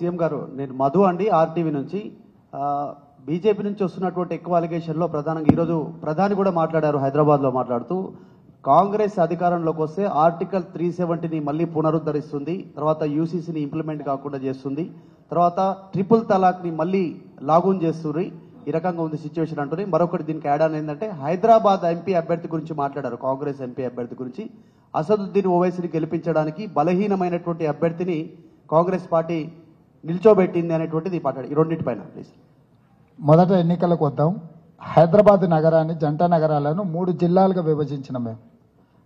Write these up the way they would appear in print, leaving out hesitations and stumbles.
CM గారు, నేను మధు అండి ఆర్టీవీ నుంచి. బీజేపీ నుంచి వస్తున్నటువంటి ఎక్కువ అలిగేషన్లో ప్రధానంగా ఈరోజు ప్రధాని కూడా మాట్లాడారు హైదరాబాద్లో మాట్లాడుతూ, కాంగ్రెస్ అధికారంలోకి వస్తే ఆర్టికల్ 370ని మళ్ళీ పునరుద్ధరిస్తుంది, తర్వాత యూసీసీని ఇంప్లిమెంట్ కాకుండా చేస్తుంది, తర్వాత ట్రిపుల్ తలాక్ని మళ్ళీ లాగూన్ చేస్తుంది. ఈ రకంగా ఉంది సిచ్యువేషన్ అంటుంది. మరొకటి దీనికి యాడ్ ఆన్ ఏంటంటే హైదరాబాద్ ఎంపీ అభ్యర్థి గురించి మాట్లాడారు. కాంగ్రెస్ ఎంపీ అభ్యర్థి గురించి అసదుద్దీన్ ఓవైసీని గెలిపించడానికి బలహీనమైనటువంటి అభ్యర్థిని కాంగ్రెస్ పార్టీ నిల్చోబెట్టింది అనేటువంటిది మాట్లాడు. ఈ రెండింటిపైన ప్లీజ్. మొదట ఎన్నికలకు వద్దాం. హైదరాబాద్ నగరాన్ని జంట నగరాలను 3 జిల్లాలుగా విభజించినాం మేము.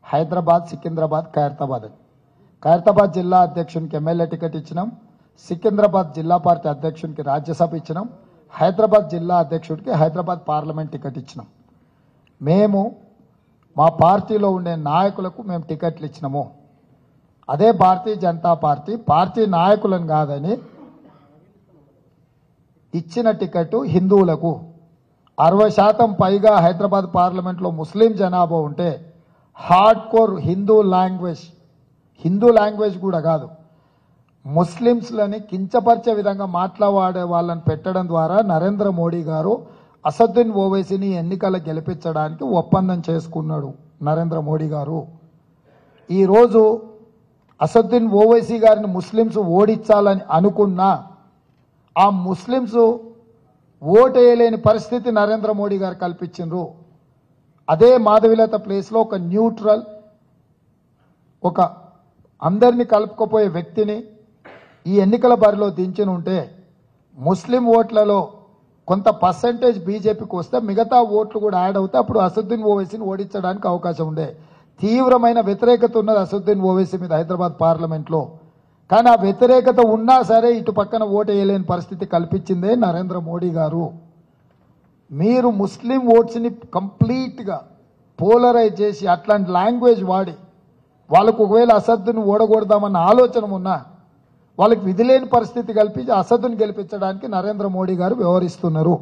హైదరాబాద్, సికింద్రాబాద్, ఖైరతాబాద్ అని. ఖైరతాబాద్ జిల్లా అధ్యక్షునికి ఎమ్మెల్యే టికెట్ ఇచ్చినాం. సికింద్రాబాద్ జిల్లా పార్టీ అధ్యక్షునికి రాజ్యసభ ఇచ్చినాం. హైదరాబాద్ జిల్లా అధ్యక్షుడికి హైదరాబాద్ పార్లమెంట్ టికెట్ ఇచ్చినాం. మేము మా పార్టీలో ఉండే నాయకులకు మేము టికెట్లు ఇచ్చినాము. అదే భారతీయ జనతా పార్టీ నాయకులను కాదని ఇచ్చిన టికెట్ హిందువులకు. 60% పైగా హైదరాబాద్ పార్లమెంట్లో ముస్లిం జనాభా ఉంటే హార్డ్ కోర్ హిందూ లాంగ్వేజ్ కూడా కాదు, ముస్లింస్లని కించపరిచే విధంగా మాట్లాడే వాళ్ళని పెట్టడం ద్వారా నరేంద్ర మోడీ గారు అసదుద్దీన్ ఓవైసీని ఎన్నికల గెలిపించడానికి ఒప్పందం చేసుకున్నాడు. నరేంద్ర మోడీ గారు ఈరోజు అసదుద్దీన్ ఓవైసీ గారిని ముస్లింస్ ఓడించాలని అనుకున్నా ఆ ముస్లింస్ ఓటేయలేని పరిస్థితి నరేంద్ర మోడీ గారు కల్పించిండ్రు. అదే మాధవిలత ప్లేస్లో ఒక న్యూట్రల్, ఒక అందరినీ కలుపుకపోయే వ్యక్తిని ఈ ఎన్నికల బరిలో దించి ఉంటే ముస్లిం ఓట్లలో కొంత పర్సెంటేజ్ బీజేపీకి వస్తే మిగతా ఓట్లు కూడా యాడ్ అవుతాయి. అప్పుడు అసదుద్దీన్ ఓవైసీని ఓడించడానికి అవకాశం ఉండే. తీవ్రమైన వ్యతిరేకత ఉన్నది అసదుద్దీన్ ఓవైసీ మీద హైదరాబాద్ పార్లమెంట్లో. కానీ ఆ వ్యతిరేకత ఉన్నా సరే ఇటు పక్కన ఓటు వేయలేని పరిస్థితి కల్పించిందే నరేంద్ర మోడీ గారు. మీరు ముస్లిం ఓట్స్ని కంప్లీట్గా పోలరైజ్ చేసి అట్లాంటి లాంగ్వేజ్ వాడి వాళ్ళకు ఒకవేళ అసదును ఓడగొడదామన్న ఆలోచన ఉన్నా వాళ్ళకి విధి లేని పరిస్థితి కల్పించి అసదును గెలిపించడానికి నరేంద్ర మోడీ గారు వ్యవహరిస్తున్నారు.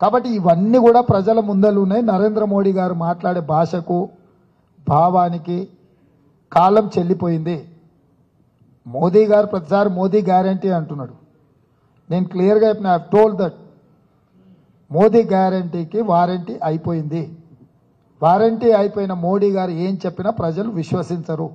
కాబట్టి ఇవన్నీ కూడా ప్రజల ముందలు ఉన్నాయి. నరేంద్ర మోడీ గారు మాట్లాడే భాషకు, భావానికి కాలం చెల్లిపోయింది. మోదీ గారు ప్రతిసారి మోదీ గ్యారంటీ అంటున్నాడు. నేను క్లియర్గా చెప్పిన, I have told that Modi గ్యారంటీకి వారంటీ అయిపోయింది. వారంటీ అయిపోయిన మోడీ గారు ఏం చెప్పినా ప్రజలు విశ్వసించరు.